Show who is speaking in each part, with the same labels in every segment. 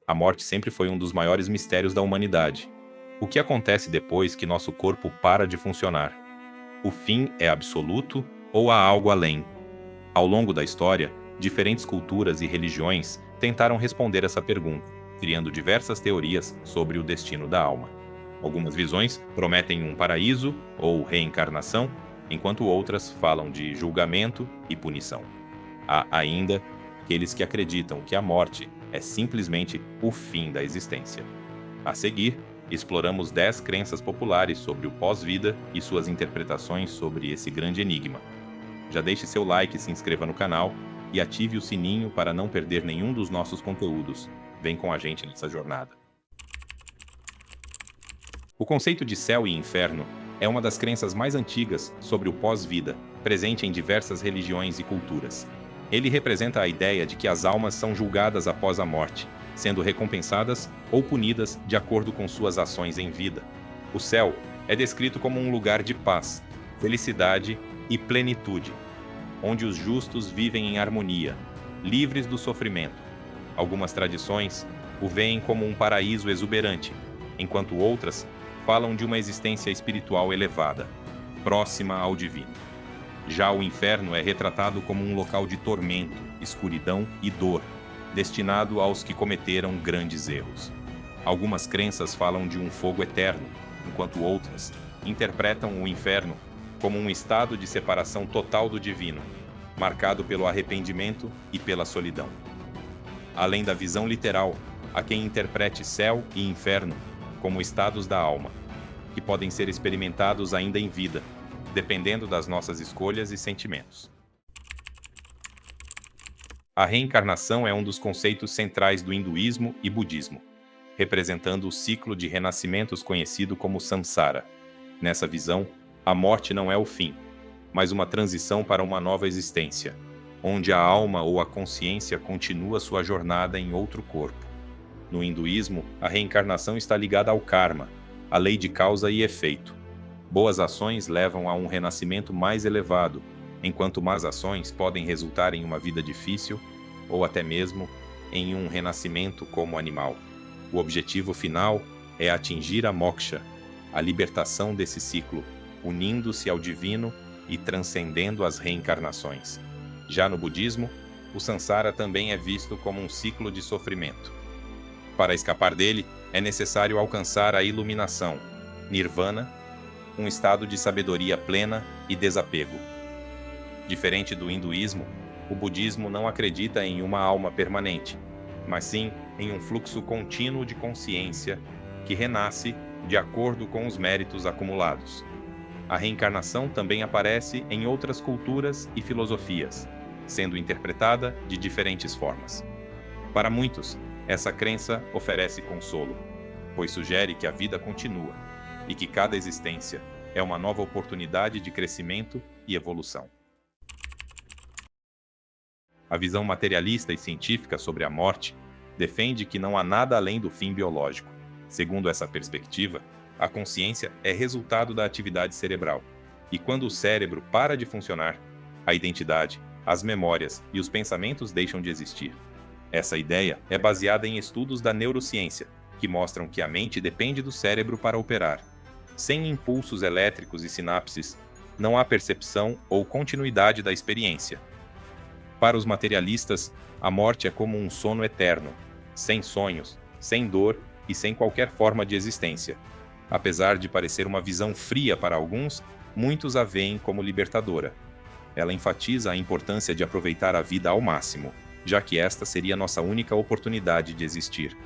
Speaker 1: A morte sempre foi um dos maiores mistérios da humanidade. O que acontece depois que nosso corpo para de funcionar? O fim é absoluto ou há algo além? Ao longo da história, diferentes culturas e religiões tentaram responder essa pergunta, criando diversas teorias sobre o destino da alma. Algumas visões prometem um paraíso ou reencarnação, enquanto outras falam de julgamento e punição. Há ainda aqueles que acreditam que a morte é simplesmente o fim da existência. A seguir, exploramos 10 crenças populares sobre o pós-vida e suas interpretações sobre esse grande enigma. Já deixe seu like, se inscreva no canal e ative o sininho para não perder nenhum dos nossos conteúdos. Vem com a gente nessa jornada. O conceito de céu e inferno é uma das crenças mais antigas sobre o pós-vida, presente em diversas religiões e culturas. Ele representa a ideia de que as almas são julgadas após a morte, sendo recompensadas ou punidas de acordo com suas ações em vida. O céu é descrito como um lugar de paz, felicidade e plenitude, onde os justos vivem em harmonia, livres do sofrimento. Algumas tradições o veem como um paraíso exuberante, enquanto outras falam de uma existência espiritual elevada, próxima ao divino. Já o inferno é retratado como um local de tormento, escuridão e dor, destinado aos que cometeram grandes erros. Algumas crenças falam de um fogo eterno, enquanto outras interpretam o inferno como um estado de separação total do divino, marcado pelo arrependimento e pela solidão. Além da visão literal, há quem interprete céu e inferno como estados da alma, que podem ser experimentados ainda em vida, dependendo das nossas escolhas e sentimentos. A reencarnação é um dos conceitos centrais do hinduísmo e budismo, representando o ciclo de renascimentos conhecido como samsara. Nessa visão, a morte não é o fim, mas uma transição para uma nova existência, onde a alma ou a consciência continua sua jornada em outro corpo. No hinduísmo, a reencarnação está ligada ao karma, a lei de causa e efeito. Boas ações levam a um renascimento mais elevado, enquanto más ações podem resultar em uma vida difícil ou até mesmo em um renascimento como animal. O objetivo final é atingir a moksha, a libertação desse ciclo, unindo-se ao divino e transcendendo as reencarnações. Já no budismo, o samsara também é visto como um ciclo de sofrimento. Para escapar dele, é necessário alcançar a iluminação, nirvana, um estado de sabedoria plena e desapego. Diferente do hinduísmo, o budismo não acredita em uma alma permanente, mas sim em um fluxo contínuo de consciência que renasce de acordo com os méritos acumulados. A reencarnação também aparece em outras culturas e filosofias, sendo interpretada de diferentes formas. Para muitos, essa crença oferece consolo, pois sugere que a vida continua e que cada existência é uma nova oportunidade de crescimento e evolução. A visão materialista e científica sobre a morte defende que não há nada além do fim biológico. Segundo essa perspectiva, a consciência é resultado da atividade cerebral, e quando o cérebro para de funcionar, a identidade, as memórias e os pensamentos deixam de existir. Essa ideia é baseada em estudos da neurociência, que mostram que a mente depende do cérebro para operar. Sem impulsos elétricos e sinapses, não há percepção ou continuidade da experiência. Para os materialistas, a morte é como um sono eterno, sem sonhos, sem dor e sem qualquer forma de existência. Apesar de parecer uma visão fria para alguns, muitos a veem como libertadora. Ela enfatiza a importância de aproveitar a vida ao máximo, já que esta seria nossa única oportunidade de existir.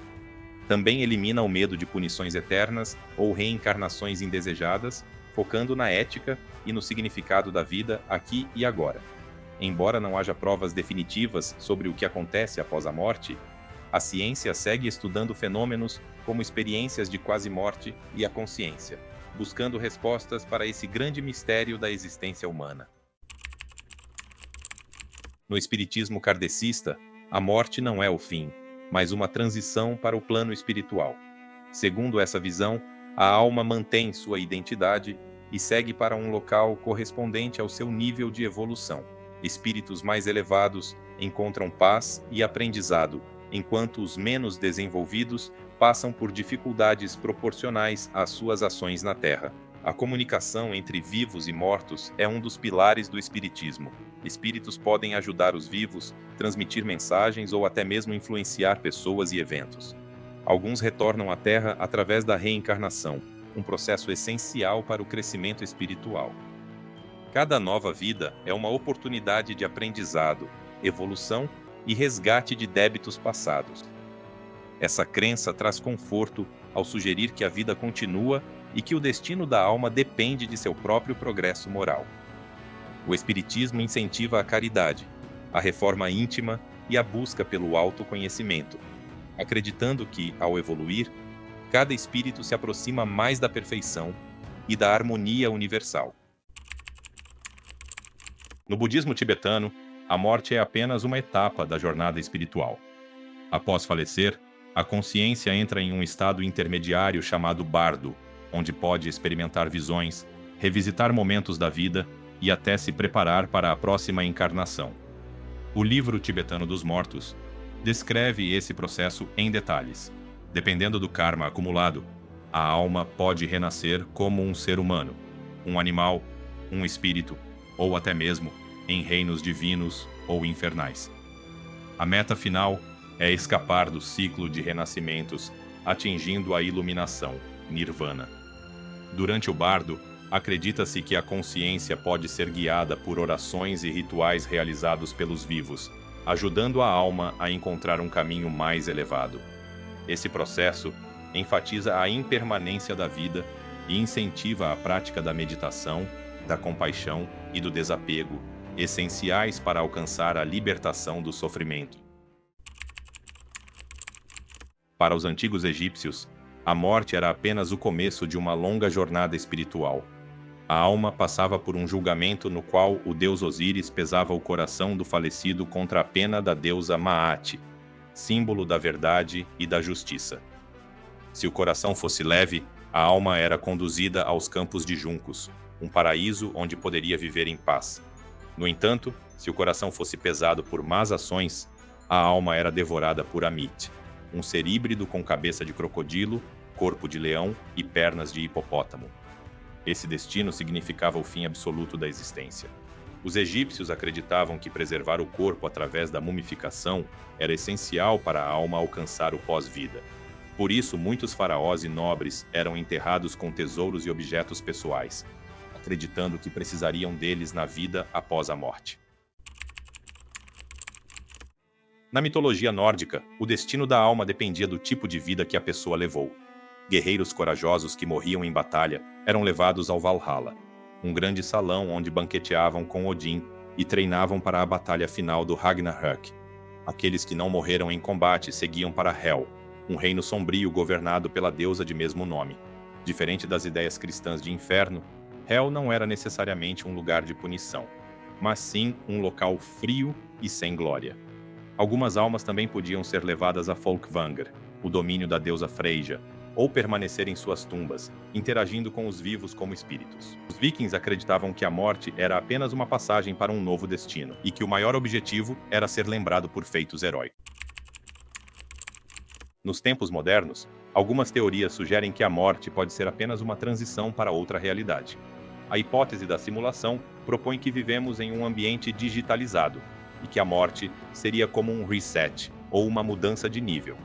Speaker 1: Também elimina o medo de punições eternas ou reencarnações indesejadas, focando na ética e no significado da vida aqui e agora. Embora não haja provas definitivas sobre o que acontece após a morte, a ciência segue estudando fenômenos como experiências de quase-morte e a consciência, buscando respostas para esse grande mistério da existência humana. No espiritismo kardecista, a morte não é o fim, mas uma transição para o plano espiritual. Segundo essa visão, a alma mantém sua identidade e segue para um local correspondente ao seu nível de evolução. Espíritos mais elevados encontram paz e aprendizado, enquanto os menos desenvolvidos passam por dificuldades proporcionais às suas ações na Terra. A comunicação entre vivos e mortos é um dos pilares do espiritismo. Espíritos podem ajudar os vivos, transmitir mensagens ou até mesmo influenciar pessoas e eventos. Alguns retornam à Terra através da reencarnação, um processo essencial para o crescimento espiritual. Cada nova vida é uma oportunidade de aprendizado, evolução e resgate de débitos passados. Essa crença traz conforto ao sugerir que a vida continua e que o destino da alma depende de seu próprio progresso moral. O Espiritismo incentiva a caridade, a reforma íntima e a busca pelo autoconhecimento, acreditando que, ao evoluir, cada espírito se aproxima mais da perfeição e da harmonia universal. No budismo tibetano, a morte é apenas uma etapa da jornada espiritual. Após falecer, a consciência entra em um estado intermediário chamado bardo, onde pode experimentar visões, revisitar momentos da vida e até se preparar para a próxima encarnação. O livro tibetano dos mortos descreve esse processo em detalhes. Dependendo do karma acumulado, a alma pode renascer como um ser humano, um animal, um espírito, ou até mesmo em reinos divinos ou infernais. A meta final é escapar do ciclo de renascimentos, atingindo a iluminação, nirvana. Durante o bardo, acredita-se que a consciência pode ser guiada por orações e rituais realizados pelos vivos, ajudando a alma a encontrar um caminho mais elevado. Esse processo enfatiza a impermanência da vida e incentiva a prática da meditação, da compaixão e do desapego, essenciais para alcançar a libertação do sofrimento. Para os antigos egípcios, a morte era apenas o começo de uma longa jornada espiritual. A alma passava por um julgamento no qual o deus Osíris pesava o coração do falecido contra a pena da deusa Maat, símbolo da verdade e da justiça. Se o coração fosse leve, a alma era conduzida aos campos de juncos, um paraíso onde poderia viver em paz. No entanto, se o coração fosse pesado por más ações, a alma era devorada por Amit, um ser híbrido com cabeça de crocodilo, corpo de leão e pernas de hipopótamo. Esse destino significava o fim absoluto da existência. Os egípcios acreditavam que preservar o corpo através da mumificação era essencial para a alma alcançar o pós-vida. Por isso, muitos faraós e nobres eram enterrados com tesouros e objetos pessoais, acreditando que precisariam deles na vida após a morte. Na mitologia nórdica, o destino da alma dependia do tipo de vida que a pessoa levou. Guerreiros corajosos que morriam em batalha eram levados ao Valhalla, um grande salão onde banqueteavam com Odin e treinavam para a batalha final do Ragnarök. Aqueles que não morreram em combate seguiam para Hel, um reino sombrio governado pela deusa de mesmo nome. Diferente das ideias cristãs de inferno, Hel não era necessariamente um lugar de punição, mas sim um local frio e sem glória. Algumas almas também podiam ser levadas a Folkvanger, o domínio da deusa Freyja, ou permanecer em suas tumbas, interagindo com os vivos como espíritos. Os vikings acreditavam que a morte era apenas uma passagem para um novo destino, e que o maior objetivo era ser lembrado por feitos heróicos. Nos tempos modernos, algumas teorias sugerem que a morte pode ser apenas uma transição para outra realidade. A hipótese da simulação propõe que vivemos em um ambiente digitalizado, e que a morte seria como um reset, ou uma mudança de nível.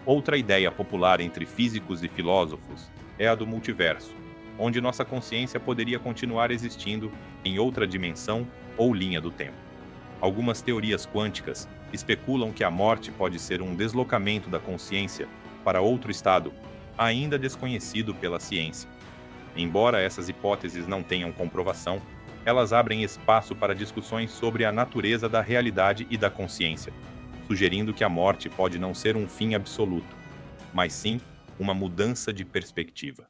Speaker 1: Outra ideia popular entre físicos e filósofos é a do multiverso, onde nossa consciência poderia continuar existindo em outra dimensão ou linha do tempo. Algumas teorias quânticas especulam que a morte pode ser um deslocamento da consciência para outro estado, ainda desconhecido pela ciência. Embora essas hipóteses não tenham comprovação, elas abrem espaço para discussões sobre a natureza da realidade e da consciência, sugerindo que a morte pode não ser um fim absoluto, mas sim uma mudança de perspectiva.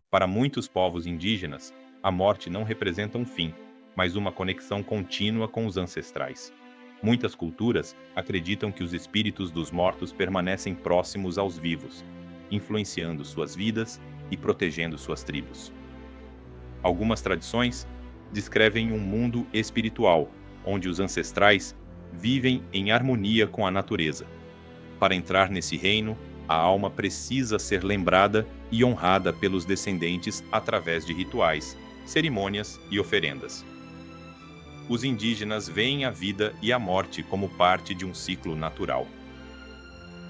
Speaker 1: Para muitos povos indígenas, a morte não representa um fim, mas uma conexão contínua com os ancestrais. Muitas culturas acreditam que os espíritos dos mortos permanecem próximos aos vivos, influenciando suas vidas e protegendo suas tribos. Algumas tradições descrevem um mundo espiritual, onde os ancestrais vivem em harmonia com a natureza. Para entrar nesse reino, a alma precisa ser lembrada e honrada pelos descendentes através de rituais, cerimônias e oferendas. Os indígenas veem a vida e a morte como parte de um ciclo natural.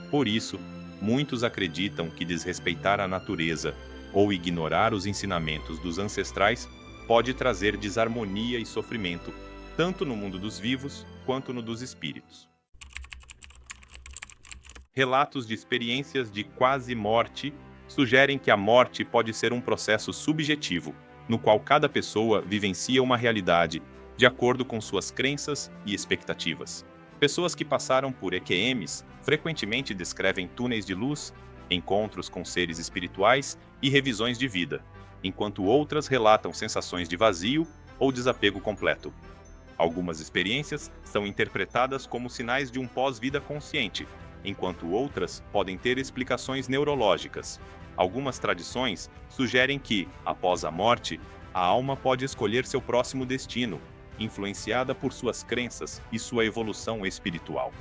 Speaker 1: Por isso, muitos acreditam que desrespeitar a natureza ou ignorar os ensinamentos dos ancestrais pode trazer desarmonia e sofrimento, tanto no mundo dos vivos quanto no dos espíritos. Relatos de experiências de quase morte sugerem que a morte pode ser um processo subjetivo, no qual cada pessoa vivencia uma realidade de acordo com suas crenças e expectativas. Pessoas que passaram por EQMs frequentemente descrevem túneis de luz, encontros com seres espirituais e revisões de vida, enquanto outras relatam sensações de vazio ou desapego completo. Algumas experiências são interpretadas como sinais de um pós-vida consciente, enquanto outras podem ter explicações neurológicas. Algumas tradições sugerem que, após a morte, a alma pode escolher seu próximo destino, influenciada por suas crenças e sua evolução espiritual.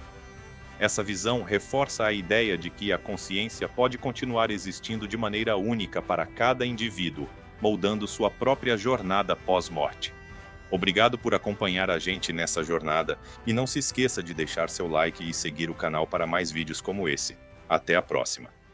Speaker 1: Essa visão reforça a ideia de que a consciência pode continuar existindo de maneira única para cada indivíduo, moldando sua própria jornada pós-morte. Obrigado por acompanhar a gente nessa jornada e não se esqueça de deixar seu like e seguir o canal para mais vídeos como esse. Até a próxima!